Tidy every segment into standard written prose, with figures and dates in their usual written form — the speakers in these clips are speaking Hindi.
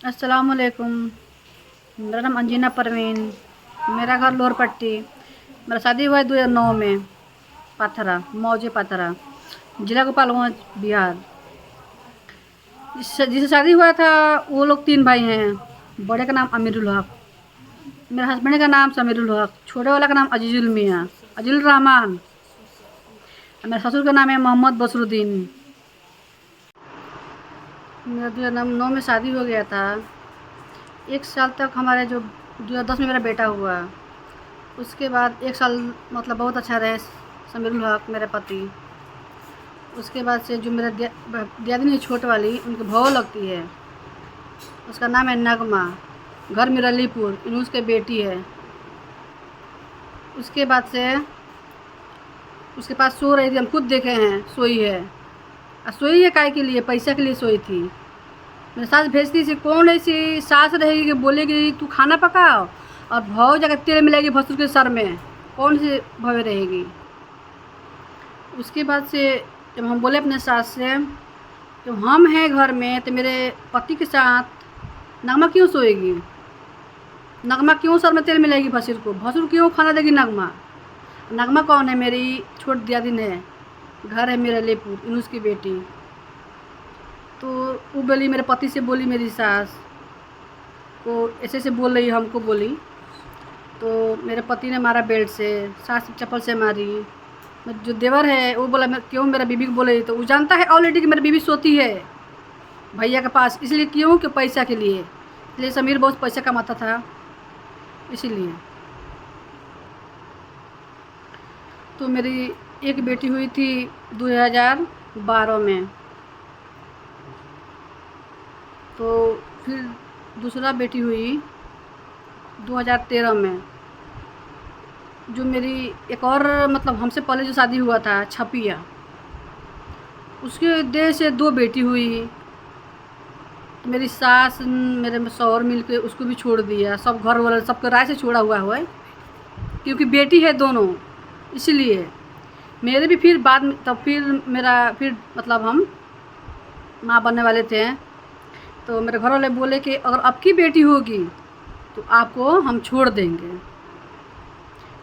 अस्सलामुअलैकुम। मेरा नाम अंजीना परवीन। मेरा घर लोहरपट्टी। मेरा शादी हुआ है 2009 में। पाथरा, मौजे पाथरा, जिला गोपालगंज, बिहार। जिससे शादी हुआ था वो लोग 3 भाई हैं। बड़े का नाम अमीरुल हक, मेरे हस्बैंड का नाम समीरुल हक, छोटे वाला का नाम अजीजुल मियाँ, अजील रहमान, और मेरे ससुर का नाम है मोहम्मद बसरुद्दीन। मेरा 2009 में शादी हो गया था। 1 साल तक हमारे जो 2010 में मेरा बेटा हुआ। उसके बाद 1 साल मतलब बहुत अच्छा रहे समीरुल हक मेरे पति। उसके बाद से जो मेरा दियादिनी है छोट वाली, उनकी भौ लगती है, उसका नाम है नगमा, घर मिरलीपुर, इनूस के बेटी है। उसके बाद से उसके पास सो रही थी, हम खुद देखे हैं सोई है। और सोई है काहे के लिए? पैसा के लिए सोई थी। मेरी सास भेजती थी, कौन ऐसी सास रहेगी कि बोलेगी तू खाना पकाओ और भौ जाकर तेल मिलेगी भसुर के सर में? कौन सी भवे रहेगी? उसके बाद से जब हम बोले अपने सास से जब हम हैं घर में तो मेरे पति के साथ नगमा क्यों सोएगी? नगमा क्यों सर में तेल मिलेगी भसुर को? भसुर क्यों खाना देगी नगमा? नगमा कौन है? मेरी छोट दियादिन है, घर है मेरा लेपुर, इनूस की बेटी। तो वो बोली, मेरे पति से बोली, मेरी सास को ऐसे ऐसे बोल रही, हमको बोली। तो मेरे पति ने मारा बेल्ट से, सास चप्पल से मारी। जो देवर है वो बोला क्यों मेरा बीबी को बोले? तो वो जानता है ऑलरेडी कि मेरी बीबी सोती है भैया के पास, इसलिए क्यों कि पैसा के लिए। इसलिए समीर बहुत पैसा कमाता था इसीलिए। तो मेरी एक बेटी हुई थी 2012 में। तो फिर दूसरा बेटी हुई 2013 में। जो मेरी एक और मतलब हमसे पहले जो शादी हुआ था छपिया, उसके देह से 2 बेटी हुई। तो मेरी सास मेरे शौहर मिल के उसको भी छोड़ दिया। सब घर वाले सबके राय से छोड़ा हुआ है क्योंकि बेटी है दोनों, इसलिए। मेरे भी फिर बाद में तब फिर मतलब हम माँ बनने वाले थे। तो मेरे घर वाले बोले कि अगर आपकी बेटी होगी तो आपको हम छोड़ देंगे।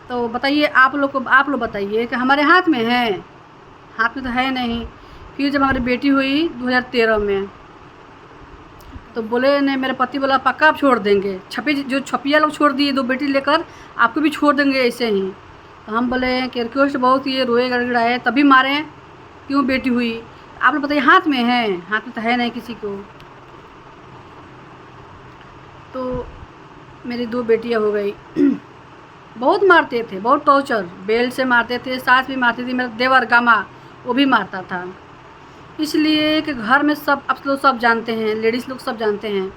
तो बताइए आप लोग बताइए कि हमारे हाथ में है? हाथ में तो है नहीं। फिर जब हमारी बेटी हुई 2013 में, तो बोले ने मेरे पति बोला पक्का आप छोड़ देंगे। जो छपिया लोग छोड़ दिए 2 बेटी लेकर, आपको भी छोड़ देंगे ऐसे ही। तो हम बोले कि रिक्वेस्ट बहुत ये रोए गड़गड़ाए तभी मारे, क्यों बेटी हुई? आप लोग बताइए हाथ में है? हाथ में तो है नहीं किसी को। तो मेरी 2 बेटियां हो गई। बहुत मारते थे, बहुत टॉर्चर, बेल्ट से मारते थे, सास भी मारती थी, मेरा देवर गामा वो भी मारता था। इसलिए कि घर में सब आप लोग सब जानते हैं, लेडीज़ लोग सब जानते हैं,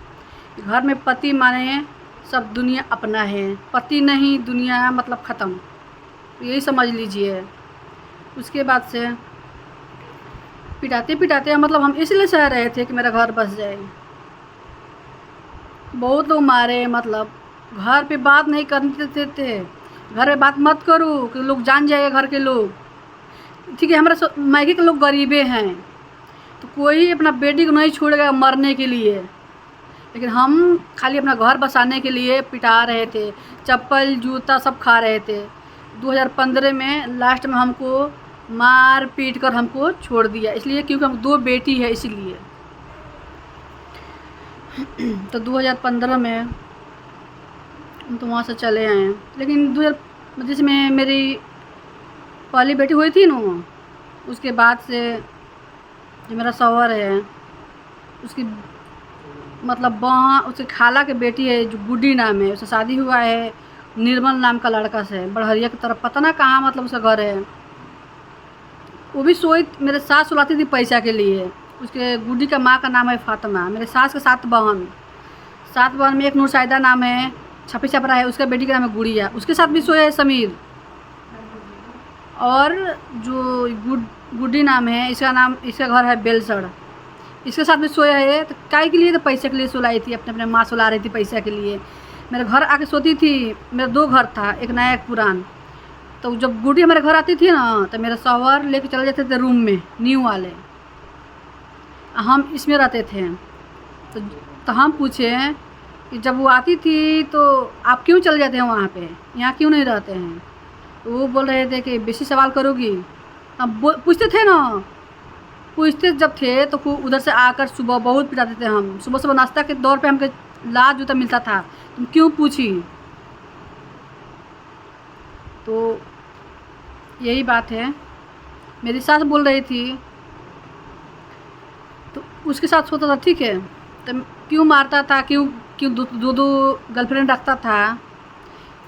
घर में पति माने सब दुनिया अपना है, पति नहीं दुनिया मतलब ख़त्म। तो यही समझ लीजिए। उसके बाद से पिटाते पिटाते मतलब हम इसलिए सह रहे थे कि मेरा घर बस जाए। बहुत लोग मारे, मतलब घर पे बात नहीं करने देते थे। घर में बात मत करो कि लोग जान जाएगा घर के लोग। ठीक है, हमारे मायके के लोग गरीबे हैं तो कोई अपना बेटी को नहीं छोड़ेगा मरने के लिए, लेकिन हम खाली अपना घर बसाने के लिए पिटा रहे थे, चप्पल जूता सब खा रहे थे। 2015 में लास्ट में हमको मार पीट कर हमको छोड़ दिया, इसलिए क्योंकि हम 2 बेटी है इसलिए। तो 2015 में हम तो वहाँ से चले आए। लेकिन 2000 जिसमें मेरी पहली बेटी हुई थी ना, उसके बाद से जो मेरा शौहर है उसकी मतलब उसकी खाला की बेटी है जो गुड्डी नाम है, उससे शादी हुआ है निर्मल नाम का लड़का से, बड़हरिया की तरफ, पता ना कहाँ मतलब उसका घर है। वो भी सोई, मेरे सास सुलाती थी पैसा के लिए। उसके गुड्डी का माँ का नाम है फातिमा। मेरे सास के 7 बहन में एक नूरसाहिदा नाम है, छपी छपरा है, उसका बेटी का नाम है गुड़िया, उसके साथ भी सोया है समीर। और जो गुड्डी नाम है, इसका घर है बेलसड़, इसके साथ भी सोया है। तो काय के लिए? तो पैसे के लिए सुलाई थी, अपने माँ सुला रही थी पैसा के लिए। मेरे घर आके सोती थी। मेरा 2 घर था, एक नया एक पुरान। तो जब गुड्डी हमारे घर आती थी ना तो मेरा शौहर लेके चले जाते थे रूम में, न्यू वाले, हम इसमें रहते थे। तो तो हम पूछे कि जब वो आती थी तो आप क्यों चले जाते हैं वहाँ पे, यहाँ क्यों नहीं रहते हैं? तो वो बोल रहे थे कि बेसी सवाल करोगी। हम पूछते थे ना, पूछते जब थे तो खूब उधर से आकर सुबह बहुत पिटाते थे हम। सुबह सुबह नाश्ता के दौर पे हमको लात जूता मिलता था, तुम क्यों पूछी? तो यही बात है। मेरी सास बोल रही थी तो उसके साथ सोता था, ठीक है, तो क्यों मारता था, क्यों क्यों दो गर्लफ्रेंड रखता था,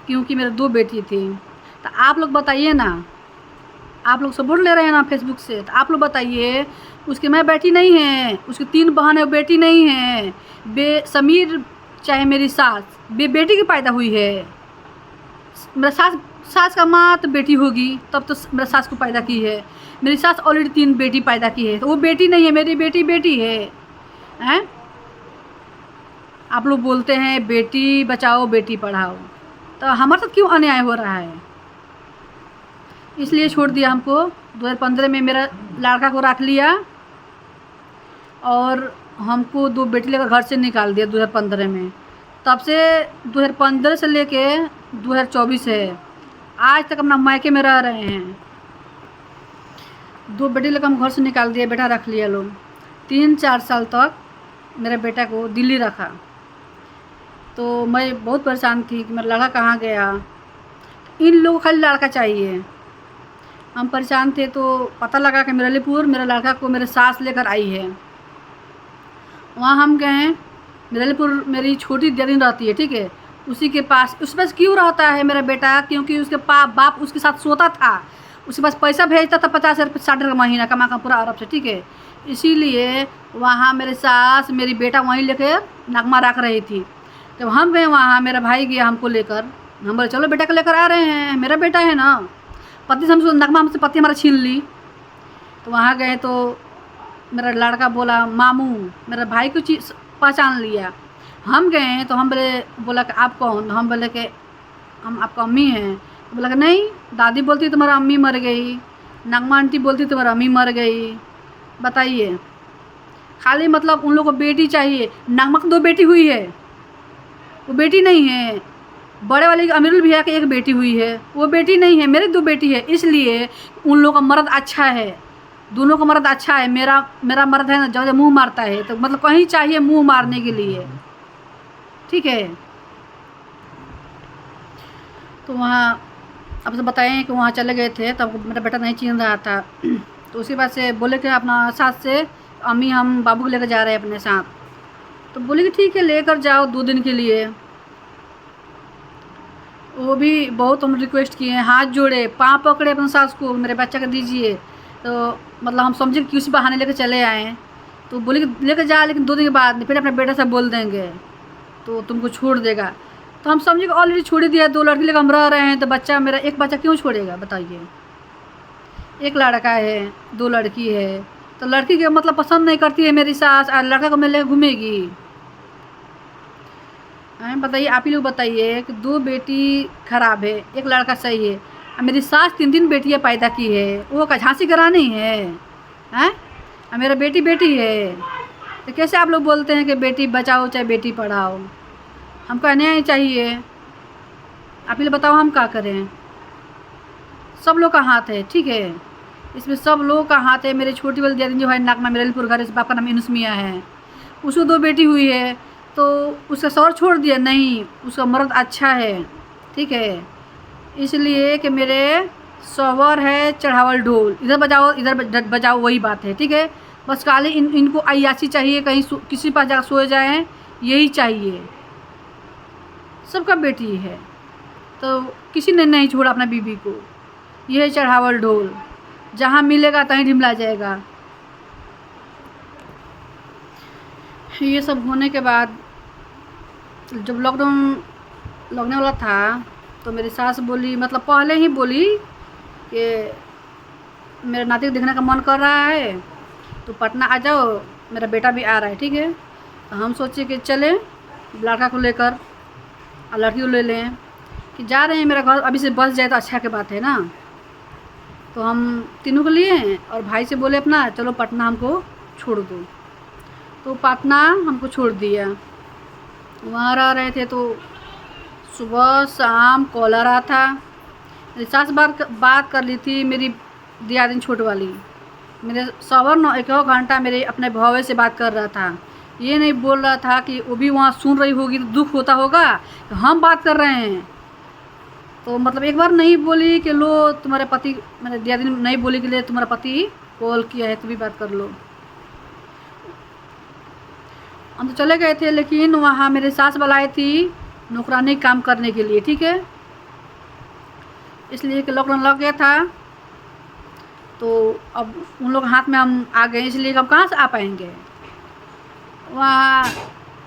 क्योंकि मेरे 2 बेटी थी। तो आप लोग बताइए ना, आप लोग सपोर्ट ले रहे हैं ना फेसबुक से, तो आप लोग बताइए, उसकी मैं बेटी नहीं है, उसकी 3 बहन है, बेटी नहीं है। समीर चाहे मेरी सास बेटी की पैदा हुई है। मेरा सास का माँ तो बेटी होगी, तब तो मेरा सास को पैदा की है। मेरी सास ऑलरेडी 3 बेटी पैदा की है, तो वो बेटी नहीं है, मेरी बेटी बेटी है। हैं? आप लोग बोलते हैं बेटी बचाओ बेटी पढ़ाओ, तो हमारे साथ क्यों अन्याय हो रहा है? इसलिए छोड़ दिया हमको। 2015 में मेरा लड़का को रख लिया और हमको 2 बेटी लेकर घर से निकाल दिया 2015 में। तब से 2015 से लेके 2024 है, आज तक अपना मायके में रह रहे हैं। 2 बेटी लेकर हम घर से निकाल दिया, बेटा रख लिया लोग। 3-4 साल तक मेरे बेटा को दिल्ली रखा, तो मैं बहुत परेशान थी कि मेरा लड़का कहाँ गया। इन लोगों को खाली लड़का चाहिए। हम परेशान थे तो पता लगा कि मिरलीपुर मेरे लड़का को मेरे सास लेकर आई है। वहाँ हम गए। मिरलीपुर मेरी छोटी दीदी रहती है, ठीक है, उसी के पास। उस पास क्यों रहता है मेरा बेटा? क्योंकि उसके बाप उसके साथ सोता था, उसके पास पैसा भेजता था 50 रुपये 60 रुपये महीना कमा कर पूरा अरब से, ठीक है। इसीलिए वहाँ मेरे सास मेरी बेटा वहीं लेकर नगमा रख रही थी। जब हम गए वहाँ, मेरा भाई गया हमको लेकर, हम बोले चलो बेटा को लेकर आ रहे हैं, मेरा बेटा है ना। पति से हमसे नगमा हमसे पति हमारा छीन ली। तो वहाँ गए तो मेरा लड़का बोला मामू, मेरा भाई को पहचान लिया। हम गए तो हम बोला कि आप कौन? हम बोले कि हम आपका अम्मी हैं। तो बोला कि नहीं, दादी बोलती तुम्हारा अम्मी मर गई, नगमा आंटी बोलती तुम्हारा अम्मी मर गई। बताइए, खाली मतलब उन लोगों को बेटी चाहिए। नगमा को 2 बेटी हुई है, वो बेटी नहीं है। बड़े वाले अमीरुल भैया की 1 बेटी हुई है, वो बेटी नहीं है, मेरी 2 बेटी है। इसलिए उन लोगों का मर्द अच्छा है, दोनों का मर्द अच्छा है। मेरा मर्द है ना, जब मुंह मारता है तो मतलब कहीं चाहिए मुंह मारने के लिए, ठीक है। तो वहाँ अब तो बताएं कि वहाँ चले गए थे, तब मेरा बेटा नहीं चिन रहा था। तो उसी बात से बोले कि अपना साथ से अम्मी हम बाबू को लेकर जा रहे हैं अपने साथ। तो बोले कि ठीक है लेकर जाओ 2 दिन के लिए। वो भी बहुत हम रिक्वेस्ट किए, हाथ जोड़े, पाँव पकड़े अपने सास को, मेरे बच्चा को दीजिए। तो मतलब हम समझे कि उसी बहाने लेकर चले आए। तो बोले कि लेकर जा, लेकिन 2 दिन के बाद फिर अपने बेटे से बोल देंगे तो तुमको छोड़ देगा। तो हम समझे कि ऑलरेडी छोड़ दिया, 2 लड़की लेकर हम रह रहे हैं, तो बच्चा मेरा 1 बच्चा क्यों छोड़ेगा बताइए? 1 लड़का है, 2 लड़की है, तो लड़की के मतलब पसंद नहीं करती है मेरी सास, और लड़का को मैं लेकर घूमेगी? बताइए, आप ही लोग बताइए कि 2 बेटी खराब है, 1 लड़का सही है। मेरी सास 3 बेटियां पैदा की है, वो का झांसी करानी है? हैं? मेरा बेटी बेटी है, तो कैसे आप लोग बोलते हैं कि बेटी बचाओ चाहे बेटी पढ़ाओ? हमको अन्याय चाहिए। आप ही लोग बताओ हम क्या करें? सब लोग का हाथ है, ठीक है, इसमें सब लोगों का हाथ है। मेरी छोटी वाली दीदी जो है नागमा मिरलीपुर घर, इस बाप का नाम इनुस मियाँ है, उसको 2 बेटी हुई है, तो उसका सौर छोड़ दिया नहीं, उसका मर्द अच्छा है, ठीक है। इसलिए कि मेरे सौवर है चढ़ावल ढोल, इधर बजाओ इधर बजाओ, वही बात है, ठीक है। बस खाली इनको अय्यासी चाहिए, कहीं किसी पास जाकर सो जाएं, यही चाहिए। सबका बेटी है तो किसी ने नहीं छोड़ा अपना बीबी को। यह है चढ़ावल ढोल, जहाँ मिलेगा तहीं ढिमला जाएगा। ये सब होने के बाद जब लॉकडाउन लगने वाला था तो मेरी सास बोली, मतलब पहले ही बोली कि मेरे नाती को देखने का मन कर रहा है तो पटना आ जाओ, मेरा बेटा भी आ रहा है, ठीक है। तो हम सोचे कि चले लड़का को लेकर और लड़की को ले लें, कि जा रहे हैं मेरा घर अभी से बस जाए तो अच्छा की बात है ना। तो हम तीनों को लिए और भाई से बोले अपना चलो पटना हमको छोड़ दो। तो पटना हमको छोड़ दिया। वहाँ रह रहे थे तो सुबह शाम कॉल आ रहा था। मेरी सास बात कर ली थी, मेरी दियादिन छोट वाली मेरे 1.25 घंटा मेरे अपने भौवे से बात कर रहा था। ये नहीं बोल रहा था कि वो भी वहाँ सुन रही होगी तो दुख होता होगा कि हम बात कर रहे हैं। तो मतलब एक बार नहीं बोली कि लो तुम्हारे पति, मेरे दियादिन नहीं बोली कि ले तुम्हारा पति कॉल किया है, तुम भी बात कर लो। हम तो चले गए थे, लेकिन वहाँ मेरे सास बुलाई थी नौकरानी काम करने के लिए, ठीक है, इसलिए कि लॉकडाउन लग गया था। तो अब उन लोग हाथ में हम आ गए, इसलिए हम कहाँ से आ पाएंगे वहाँ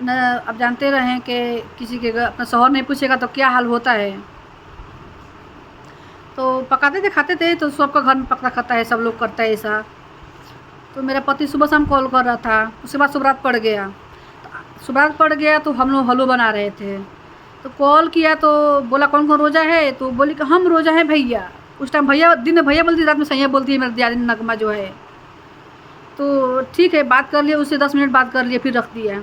न। अब जानते रहें कि किसी के अपना शौहर नहीं पूछेगा तो क्या हाल होता है। तो पकाते थे खाते थे, तो सबका घर में पकता खाता है, सब लोग करता है ऐसा। तो मेरा पति सुबह शाम कॉल कर रहा था। उसके बाद सुबरात पड़ गया, तो हम लोग हलवा बना रहे थे। तो कॉल किया तो बोला कौन कौन रोज़ा है, तो बोली कि हम रोज़ा है भैया। उस टाइम भैया, दिन में भैया बोलती, रात में सैया बोलती है मेरी दियादिन नगमा जो है। तो ठीक है, बात कर लिया, उससे 10 मिनट बात कर लिया, फिर रख दिया।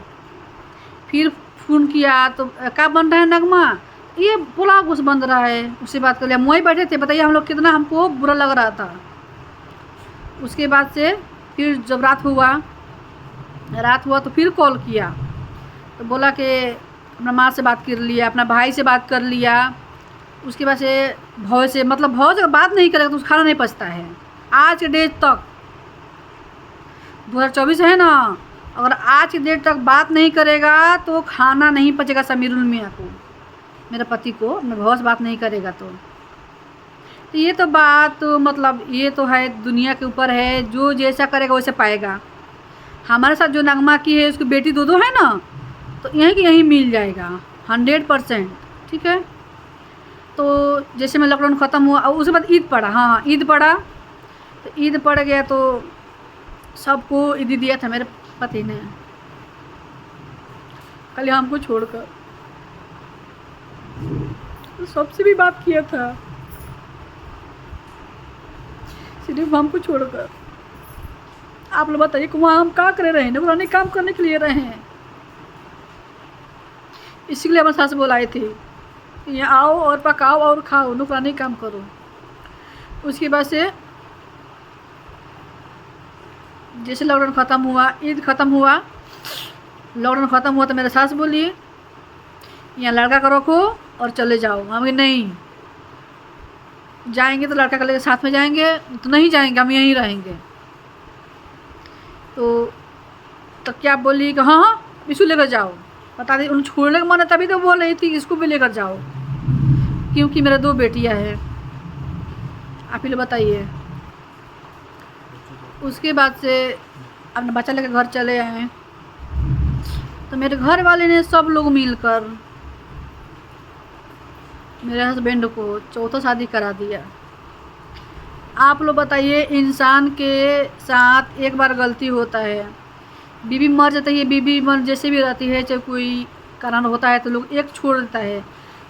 फिर फ़ोन किया तो क्या बन रहा है नगमा, ये पुलाव कुछ बन रहा है, उससे बात कर लिया। वहीं बैठे थे, बताइए हम लोग कितना हमको बुरा लग रहा था। उसके बाद से फिर जब रात हुआ तो फिर कॉल किया, तो बोला कि अपना माँ से बात कर लिया, अपना भाई से बात कर लिया। उसके बाद से भौज से, मतलब भौज अगर बात नहीं करेगा तो खाना नहीं पचता है। आज के डेट तक 2024 है ना, अगर आज की डेट तक बात नहीं करेगा तो खाना नहीं पचेगा। समीरुल मियाँ को, मेरे पति को, अपने भौज बात नहीं करेगा तो ये तो बात मतलब ये तो है दुनिया के ऊपर है, जो जैसा करेगा वैसे पाएगा। हमारे साथ जो नगमा की है, उसकी बेटी दो है ना, तो यहीं की यहीं मिल जाएगा 100%, ठीक है। तो जैसे मैं लॉकडाउन ख़त्म हुआ और उसके बाद ईद पड़ा, हाँ ईद पड़ा, तो ईद पड़ गया तो सबको ईद दिया था मेरे पति ने, खाली हमको छोड़कर। तो सबसे भी बात किया था, सिर्फ हमको छोड़कर। आप लोग बताइए कि वहाँ हम क्या करे रहे हैं, नौकरानी काम करने के लिए रहे हैं। इसी के लिए हमारे सास बुलाई थी, यहाँ आओ और पकाओ और खाओ, नौकरानी काम करो। उसके बाद से जैसे लॉकडाउन ख़त्म हुआ, ईद ख़त्म हुआ, लॉकडाउन ख़त्म हुआ तो मेरे सास बोली यहाँ लड़का को रखो और चले जाओ। हम नहीं जाएंगे तो लड़का को लेकर साथ में जाएंगे, तो नहीं जाएंगे, हम यहीं रहेंगे। तो क्या बोली कि हाँ हाँ इसको लेकर जाओ, बता दी उन छोड़ने का मन है, तभी तो बोल रही थी इसको भी लेकर जाओ, क्योंकि मेरे 2 बेटियां हैं। आप ही लोग बताइए। उसके बाद से अपना बच्चा लेकर घर चले आए, तो मेरे घर वाले ने सब लोग मिलकर मेरे हस्बैंड को चौथा शादी करा दिया। आप लोग बताइए, इंसान के साथ एक बार गलती होता है, बीवी मर जाती है, बीवी मर जैसे भी रहती है, चाहे कोई कारण होता है तो लोग एक छोड़ देता है,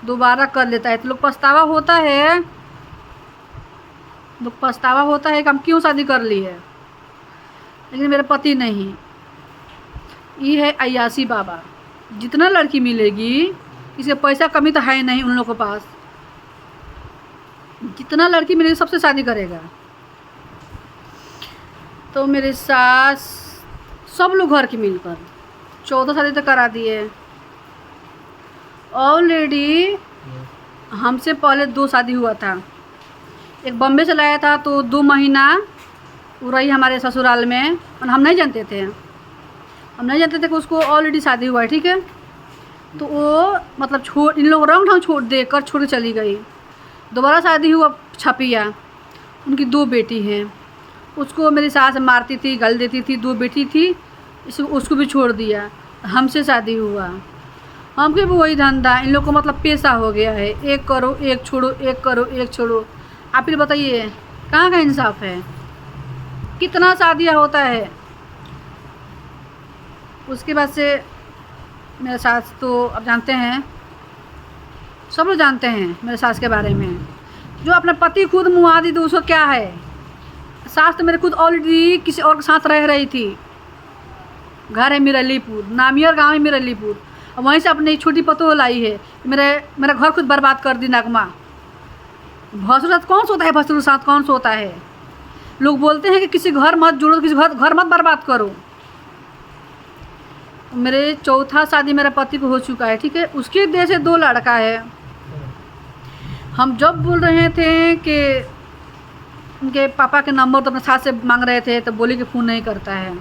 दोबारा कर लेता है, तो लोग पछतावा होता है, कि हम क्यों शादी कर ली है। लेकिन मेरे पति नहीं, ये है अयासी बाबा, जितना लड़की मिलेगी, इसके पैसा कमी तो है नहीं उन लोगों के पास, जितना लड़की मिलेगी सबसे शादी करेगा। तो मेरे सास सब लोग घर के मिलकर 14 शादी तो करा दिए। ऑलरेडी हमसे पहले 2 शादी हुआ था, एक बॉम्बे से लाया था, तो 2 महीना वो रही हमारे ससुराल में, और हम नहीं जानते थे कि उसको ऑलरेडी शादी हुआ है, ठीक है। तो वो मतलब इन लोग रंग ढंग छोड़ के चली गई। दोबारा शादी हुआ छपिया, उनकी 2 बेटी हैं, उसको मेरी सास मारती थी, गल देती थी, 2 बेटी थी, उसको भी छोड़ दिया। हमसे शादी हुआ, हमके भी वही धंधा, इन लोग को मतलब पेशा हो गया है, एक करो एक छोड़ो, एक करो एक छोड़ो। आप फिर बताइए कहाँ का इंसाफ है, कितना शादियाँ होता है। उसके बाद से मेरे सास तो अब जानते हैं, सब लोग जानते हैं मेरे सास के बारे में, जो अपना पति खुद मुआ दी, तो उसको क्या है। सास तो मेरे खुद ऑलरेडी किसी और के साथ रह रही थी, घर है मिरलीपुर, नामियर गाँव है मिरलीपुर। और वहीं से अपनी छोटी पतोह लाई है। मेरा घर खुद बर्बाद कर दी नगमा। भसुर साथ कौन सोता है, भसुर साथ कौन सोता है। लोग बोलते हैं कि किसी घर मत जोड़ो, किसी घर मत बर्बाद करो। मेरे चौथा शादी मेरे पति को हो चुका है, ठीक है। उसके देश से 2 लड़का है। हम जब बोल रहे थे कि उनके पापा के नंबर तो अपने साथ से मांग रहे थे, तो बोली कि फ़ोन नहीं करता है।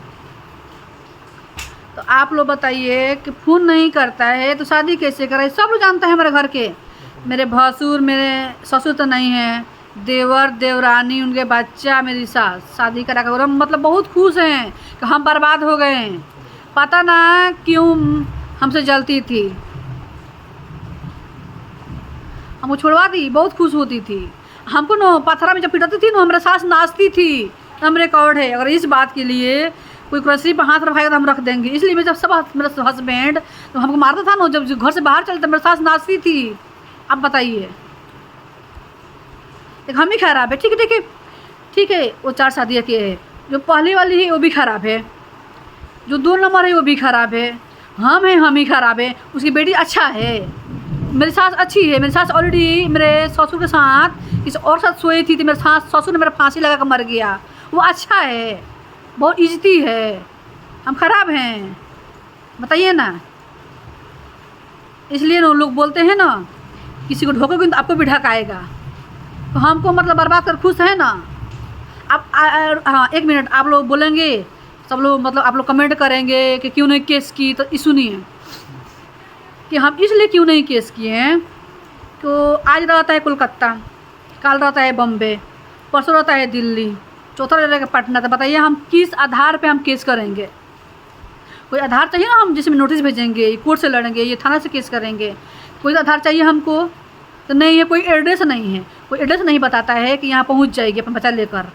तो आप लोग बताइए कि फ़ोन नहीं करता है तो शादी कैसे कराए। सब लोग जानते हैं हमारे घर के, मेरे भसुर, मेरे ससुर तो नहीं है, देवर देवरानी, उनके बच्चा, मेरी सास शादी करा कर मतलब बहुत खुश हैं कि हम बर्बाद हो गए हैं। पता ना क्यों हमसे जलती थी, हमको छुड़वा दी, बहुत खुश होती थी। हमको न पत्थरा में जब पिटाती थी न, हमारे सास नाचती थी। हम रिकॉर्ड है, अगर इस बात के लिए कोई क्रॉसरी पर हाथ रखाएगा तो हम रख देंगे। इसलिए मैं जब सब मेरा हस्बैंड तो हमको मारता था ना, जब घर से बाहर चलते मेरे सास नाचती थी। अब बताइए, एक हम ही खराब है। ठीक है ठीक है ठीक है। वो 4 शादियाँ किए है। जो पहली वाली है वो भी ख़राब है, जो 2 नंबर है वो भी ख़राब है, हम ही ख़राब है। उसकी बेटी अच्छा है, मेरी सास अच्छी है। मेरी सास ऑलरेडी मेरे ससुर के साथ किसी और साथ सोई थी, मेरे ससुर ने मेरा फांसी लगा कर मर गया। वो अच्छा है, बहुत इज्जती है। हम ख़राब हैं, बताइए ना। इसलिए ना लोग बोलते हैं ना, किसी को ढोकोगे तो आपको भी ढकाएगा। तो हमको मतलब बर्बाद कर खुश है ना। आप हाँ 1 मिनट, आप लोग बोलेंगे, सब लोग मतलब आप लोग कमेंट करेंगे कि क्यों नहीं केस की। तो सुनिए कि हम इसलिए क्यों नहीं केस किए हैं। तो आज रहता है कोलकाता, कल रहता है बम्बे, परसों रहता है दिल्ली, चौथा रहेगा पटना। तो बताइए हम किस आधार पे हम केस करेंगे। कोई आधार चाहिए ना, हम जिसमें नोटिस भेजेंगे, कोर्ट से लड़ेंगे, ये थाना से केस करेंगे। कोई आधार चाहिए हमको तो नहीं है, कोई एड्रेस नहीं है, कोई एड्रेस नहीं बताता है कि यहाँ पहुँच जाएगी अपना बच्चा लेकर।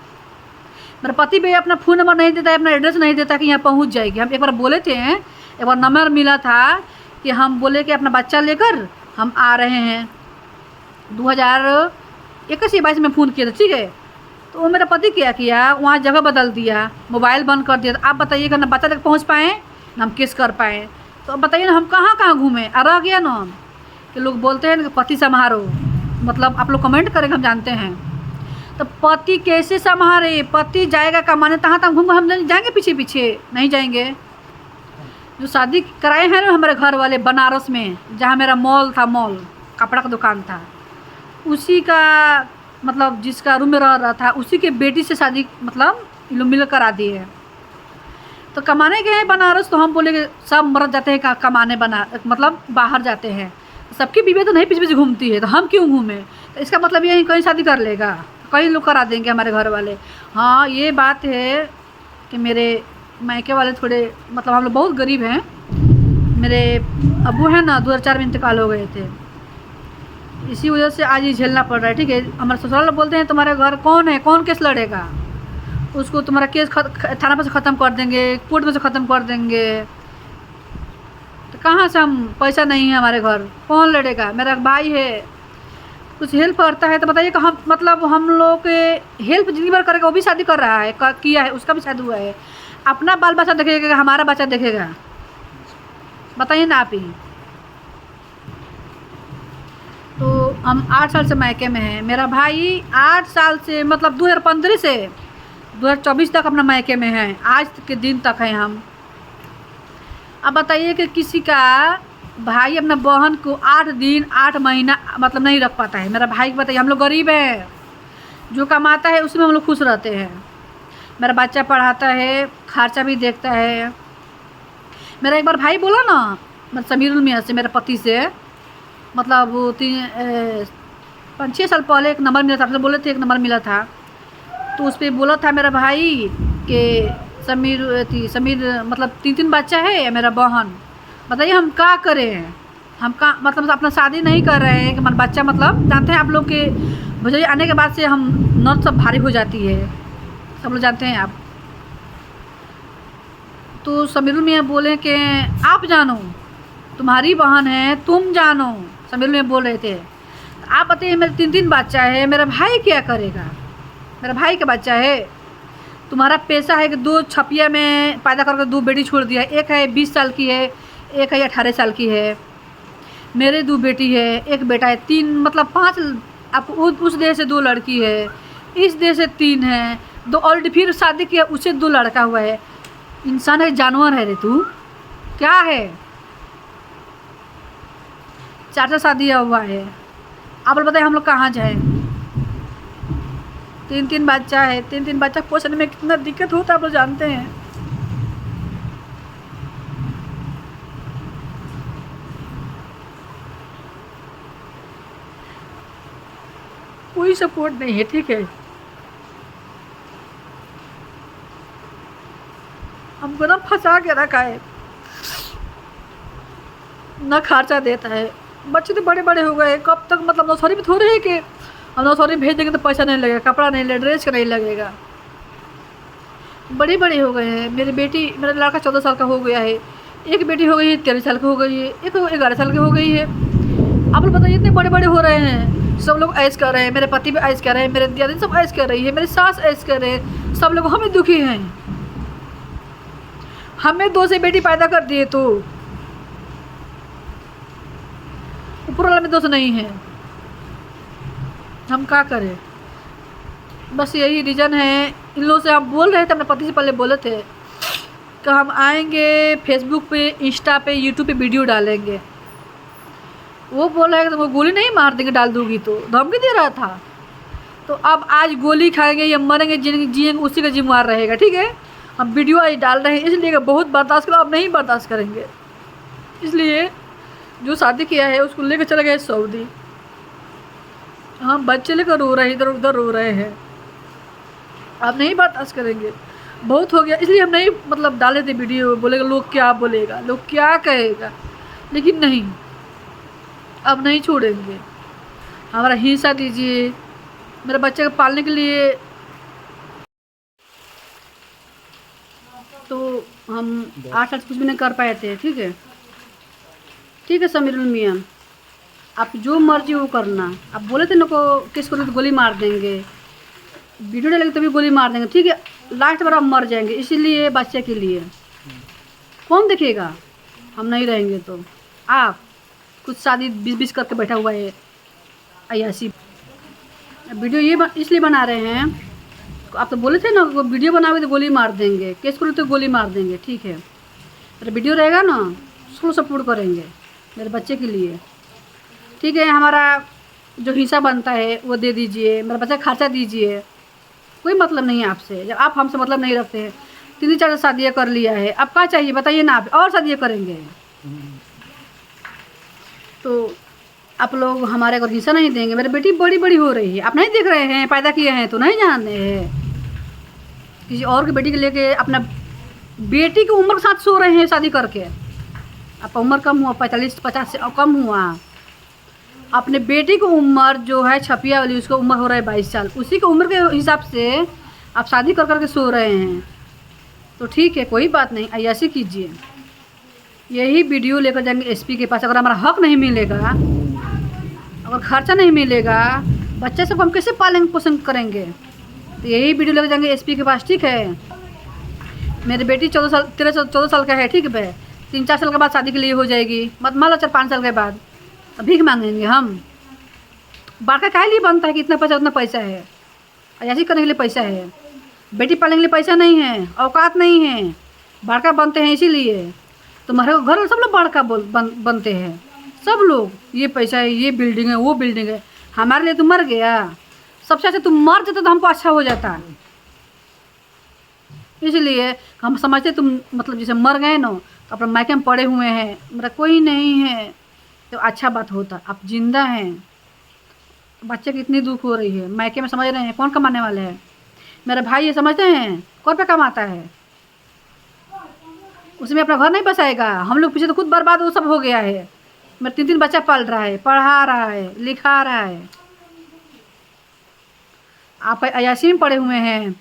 मेरा पति भी अपना फ़ोन नंबर नहीं देता है, अपना एड्रेस नहीं देता कि यहाँ पहुँच जाएगी। हम एक बार बोले थे, एक बार नंबर मिला था कि हम बोले कि अपना बच्चा लेकर हम आ रहे हैं। 2021-22 में फ़ोन किया था, ठीक है। तो वो मेरा पति क्या किया, वहाँ जगह बदल दिया, मोबाइल बंद कर दिया। तो आप बताइएगा ना बच्चा तक पहुँच पाएँ ना हम केस कर पाएँ। तो अब बताइए ना हम कहाँ कहाँ घूमें। और रह गया ना कि लोग बोलते हैं कि पति संभालो, मतलब आप लोग कमेंट करेंगे, हम जानते हैं। तो पति कैसे संभाले, पति जाएगा कमाने, तहाँ तक घूम, हम जाएंगे पीछे पीछे नहीं जाएंगे। जो शादी कराए हैं ना हमारे घर वाले बनारस में, जहाँ मेरा मॉल था, मॉल कपड़ा का दुकान था, उसी का मतलब जिसका रूम में रह रहा था, उसी के बेटी से शादी मतलब मिल करा दी है। तो कमाने गए हैं बनारस। तो हम बोले कि सब मर्द जाते हैं कमाने, मतलब बाहर जाते हैं, सबकी बीवी तो नहीं पीछे पीछे घूमती है, तो हम क्यों घूमें। तो इसका मतलब ये कहीं शादी कर लेगा, कई लोग करा देंगे हमारे घर वाले। हाँ ये बात है कि मेरे मायके वाले थोड़े मतलब हम लोग बहुत गरीब हैं। मेरे अबू हैं ना 2004 में इंतकाल हो गए थे, इसी वजह से आज ये झेलना पड़ रहा है। ठीक है, हमारे ससुराल लोग बोलते हैं तुम्हारे घर कौन है, कौन केस लड़ेगा, उसको तुम्हारा केस थाना पर से ख़त्म कर देंगे, कोर्ट में से ख़त्म कर देंगे। तो कहाँ से हम, पैसा नहीं है हमारे घर, कौन लड़ेगा। मेरा भाई है, कुछ हेल्प करता है तो बताइए कि हम मतलब हम लोग के हेल्प जितनी बार करेगा, वो भी शादी कर रहा है, किया है, उसका भी शादी हुआ है। अपना बाल बच्चा देखेगा, हमारा बच्चा देखेगा, बताइए ना आप ही। तो हम 8 साल से मायके में हैं। मेरा भाई 8 साल से मतलब 2015 से 2024 तक अपना मायके में है, आज के दिन तक हैं हम। अब बताइए कि किसी का भाई अपना बहन को 8 दिन 8 महीना मतलब नहीं रख पाता है। मेरा भाई बताइए, हम लोग गरीब हैं, जो कमाता है उसमें हम लोग खुश रहते हैं। मेरा बच्चा पढ़ाता है, खर्चा भी देखता है। मेरा एक बार भाई बोला ना, मतलब समीरुल मियाँ से, मेरे पति से, मतलब वो 5-6 साल पहले एक नंबर मिला था, आपसे बोले थे एक नंबर मिला था। तो उस पर बोला था मेरा भाई कि समीर मतलब 3 बच्चा है या मेरा बहन, बताइए हम क्या करें। हम का मतलब अपना शादी नहीं कर रहे हैं कि मन बच्चा मतलब जानते हैं आप लोग के भजोई आने के बाद से हम नर्व सब भारी हो जाती है, सब लोग जानते हैं आप। तो समीरुल मियाँ बोले कि आप जानो, तुम्हारी बहन है, तुम जानो। समीरुल मियाँ बोल रहे थे, आप बताइए मेरे 3 बच्चा है, मेरा भाई क्या करेगा, मेरा भाई का बच्चा है। तुम्हारा पैसा है कि 2 छपिया में पैदा करके 2 बेटी छोड़ दिया, एक है 20 साल की है, एक है 18 साल की है। मेरे 2 बेटी है, एक बेटा है, 3 मतलब 5। आप उस देश से 2 लड़की है, इस देश से 3 है, 2 ऑलरेडी फिर शादी किया, उससे 2 लड़का हुआ है। इंसान है जानवर है रे तू, क्या है? 4 शादी हुआ है। आप बताइए हम लोग कहाँ जाए? 3 बच्चा है, 3 बच्चा पोषण में कितना दिक्कत होता है आप लोग जानते हैं। कोई सपोर्ट नहीं है, ठीक है। हमको ना फंसा के रखा है, ना खर्चा देता है। बच्चे तो बड़े बड़े हो गए, कब तक मतलब नौसरी में थोड़े है कि हम नौसरी भेज देंगे तो पैसा नहीं लगेगा, कपड़ा नहीं लगेगा, ड्रेस का नहीं लगेगा। बड़े बड़े हो गए हैं। मेरा लड़का 14 साल का हो गया है, एक बेटी हो गई है 13 साल की हो गई है, एक 11 साल की हो गई है। आप लोग बताइए इतने बड़े बड़े हो रहे हैं, सब लोग ऐश कर रहे हैं, मेरे पति भी ऐश कर रहे हैं, मेरे दियादी सब ऐश कर रही है, मेरी सास ऐश कर रहे हैं, सब लोग हमें दुखी हैं। हमें 2 से बेटी पैदा कर दिए तो ऊपर वाला में दोष नहीं है, हम क्या करें? बस यही रीज़न है। इन लोगों से हम बोल रहे थे, अपने पति से पहले बोले थे कि हम आएंगे फेसबुक पे, इंस्टा पे, यूट्यूब पे वीडियो डालेंगे। वो बोल रहा है कि तुमको गोली नहीं मार देंगे डाल दूँगी तो, धमकी दे रहा था। तो अब आज गोली खाएंगे या मरेंगे, जिएंगे उसी का जिम्मेवार रहेगा, ठीक है। हम वीडियो आज डाल रहे हैं इसलिए बहुत बर्दाश्त करो, अब नहीं बर्दाश्त करेंगे। इसलिए जो शादी किया है उसको लेकर चले गए सऊदी। हम बच्चे लेकर रो रहे हैं, इधर उधर रो रहे हैं। अब नहीं बर्दाश्त करेंगे, बहुत हो गया। इसलिए हम नहीं मतलब डाले थे वीडियो, बोलेगा लोग क्या बोलेगा, लोग क्या कहेगा, लेकिन नहीं, अब नहीं छोड़ेंगे। हमारा हिस्सा दीजिए, मेरे बच्चे को पालने के लिए। तो हम 8 साल कुछ भी नहीं कर पाए थे, ठीक है। ठीक है समीरुल मियाँ, आप जो मर्जी वो करना। आप बोले थे ना को किस को तो गोली मार देंगे, वीडियो डालेंगे तभी गोली मार देंगे, ठीक है। लास्ट बार आप मर जाएंगे, इसीलिए बच्चे के लिए कौन देखेगा? हम नहीं रहेंगे तो आप कुछ शादी 20-20 करके बैठा हुआ है अयासी। वीडियो ये इसलिए बना रहे हैं, आप तो बोले थे ना वो वीडियो बनाओगे तो गोली मार देंगे, केस करो तो गोली मार देंगे, ठीक है। अरे वीडियो रहेगा ना, उसको सपोर्ट करेंगे मेरे बच्चे के लिए, ठीक है। हमारा जो हिस्सा बनता है वो दे दीजिए, मेरा बच्चा खर्चा दीजिए, कोई मतलब नहीं है आपसे। जब आप हमसे मतलब नहीं रखते हैं, 3-4 शादियाँ कर लिया है, अब क्या चाहिए बताइए ना, आप और शादियाँ करेंगे तो आप लोग हमारे को हिस्सा नहीं देंगे। मेरी बेटी बड़ी बड़ी हो रही है, आप नहीं देख रहे हैं, पैदा किए हैं तो नहीं जान रहे हैं। किसी और की बेटी के लेके अपना बेटी की उम्र के साथ सो रहे हैं शादी करके। आपका उम्र कम हुआ, 45-50 से कम हुआ। अपने बेटी की उम्र जो है छपिया वाली, उसका उम्र हो रहा है 22 साल, उसी की उम्र के हिसाब से आप शादी कर करके सो रहे हैं। तो ठीक है, कोई बात नहीं, ऐसे कीजिए। यही वीडियो लेकर जाएंगे एसपी के पास। अगर हमारा हक नहीं मिलेगा, अगर खर्चा नहीं मिलेगा, बच्चे सब हम कैसे पालेंगे पोषण करेंगे? तो यही वीडियो लेकर जाएंगे एसपी के पास, ठीक है। मेरी बेटी 14 साल का है, ठीक है भाई। 3-4 साल के बाद शादी के लिए हो जाएगी, मत मान लो 4-5 साल के बाद भीख मांगेंगे हम। बड़का काहे लिए बनता है कि इतना पैसा उतना पैसा है, ऐसे करने के लिए पैसा है, बेटी पालने के लिए पैसा नहीं है, औकात नहीं है, बड़का बनते हैं इसीलिए। तुम्हारे घर सब लोग बड़का बनते हैं, सब लोग, ये पैसा है, ये बिल्डिंग है, वो बिल्डिंग है। हमारे लिए तो मर गया, सबसे अच्छा तुम मर जाते तो हमको अच्छा हो जाता। इसलिए हम समझते तुम मतलब जैसे मर गए ना, तो अपने मायके में पड़े हुए हैं, मेरा कोई नहीं है, तो अच्छा बात होता। आप जिंदा हैं, बच्चे की इतनी दुख हो रही है, मायके में समझ रहे हैं कौन कमाने वाले हैं? मेरे भाई ये समझते हैं कौन पे कमाता है, उसमें अपना घर नहीं बसाएगा। हम लोग पीछे तो खुद बर्बाद वो सब हो गया है। मेरा 3 बच्चा पाल रहा है, पढ़ा रहा है, लिखा रहा है, आप अयासी में पड़े हुए हैं।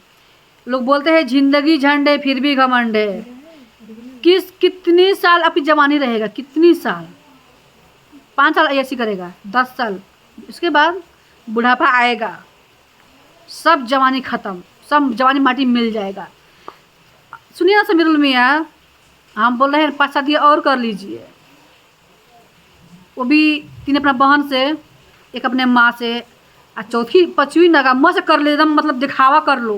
लोग बोलते हैं जिंदगी झंडे फिर भी घमंडे। कितनी साल आपकी जवानी रहेगा, कितनी साल? 5 साल अयासी करेगा, 10 साल, इसके बाद बुढ़ापा आएगा, सब जवानी ख़त्म, सब जवानी माटी मिल जाएगा। सुनिए ना समीरुल मियाँ, हम बोल रहे हैं 5 शादी और कर लीजिए, वो भी 3 अपना बहन से, एक अपने माँ से, और चौथी 5वीं नगम्मा से कर ले, एकदम मतलब दिखावा कर लो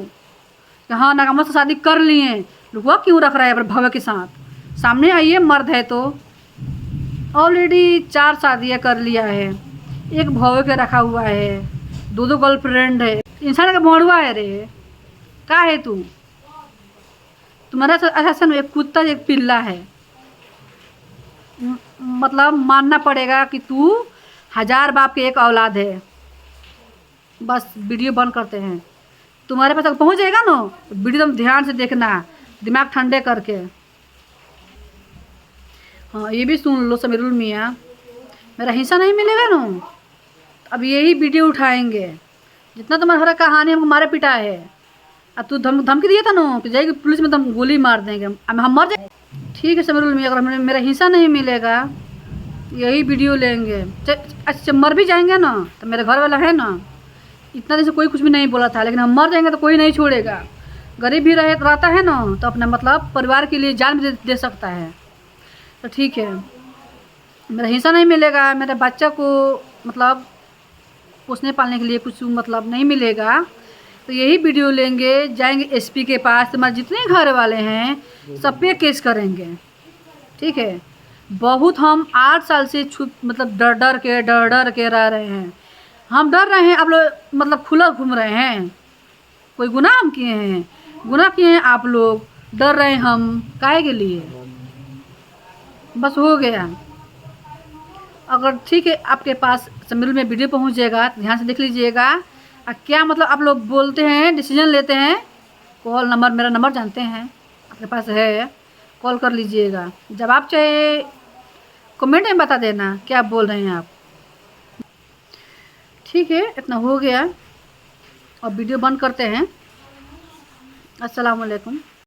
कि हाँ नगम्मा से शादी कर लिए। रुकवा क्यों रख रहा है अपने भव्य के साथ? सामने आइए, मर्द है तो। ऑलरेडी 4 शादियाँ कर लिया है, एक भव्य के रखा हुआ है, 2 गर्लफ्रेंड है। इंसान का मोड़वा है रे, का है तू? तुम्हारा ऐसा एक कुत्ता एक पिल्ला है। मतलब मानना पड़ेगा कि तू 1000 बाप के एक औलाद है। बस वीडियो बंद करते हैं। तुम्हारे पास अगर पहुँच जाएगा ना, वीडियो तुम ध्यान से देखना, दिमाग ठंडे करके। हाँ, ये भी सुन लो समीरुल मियाँ, मेरा हिस्सा नहीं मिलेगा ना, अब यही वीडियो उठाएंगे। जितना तुम्हारा कहानी हमको मारे पिटा है, अब तू धमकी दिया था ना कि जाएगी पुलिस में, तुम गोली मार देंगे, अब हम मर जाए। ठीक है समीरुल मियाँ, अगर मेरा हिस्सा नहीं मिलेगा यही वीडियो लेंगे। अच्छा मर भी जाएंगे ना तो मेरे घर वाला है ना, इतना दिन से कोई कुछ भी नहीं बोला था, लेकिन हम मर जाएंगे तो कोई नहीं छोड़ेगा। गरीब भी रहता है ना तो अपना मतलब परिवार के लिए जान भी दे सकता है। तो ठीक है, मेरा हिस्सा नहीं मिलेगा, मेरे बच्चा को मतलब पोसने पालने के लिए कुछ मतलब नहीं मिलेगा, तो यही वीडियो लेंगे, जाएंगे एसपी के पास, तुम्हारे जितने घर वाले हैं सब पे केस करेंगे। ठीक है, बहुत हम 8 साल से मतलब डर डर के रह रहे हैं। हम डर रहे हैं, आप लोग मतलब खुला घूम रहे हैं। कोई गुनाह हम किए हैं? गुनाह किए हैं आप लोग, डर रहे हैं हम, काहे के लिए? बस हो गया। अगर ठीक है आपके पास समीरुल में वीडियो पहुंच जाएगा तो ध्यान से देख लीजिएगा। क्या मतलब आप लोग बोलते हैं, डिसीजन लेते हैं, कॉल नंबर, मेरा नंबर जानते हैं आपके पास है, कॉल कर लीजिएगा। जब आप चाहे कमेंट में बता देना क्या बोल रहे हैं आप। ठीक है, इतना हो गया, और वीडियो बंद करते हैं। अस्सलाम वालेकुम।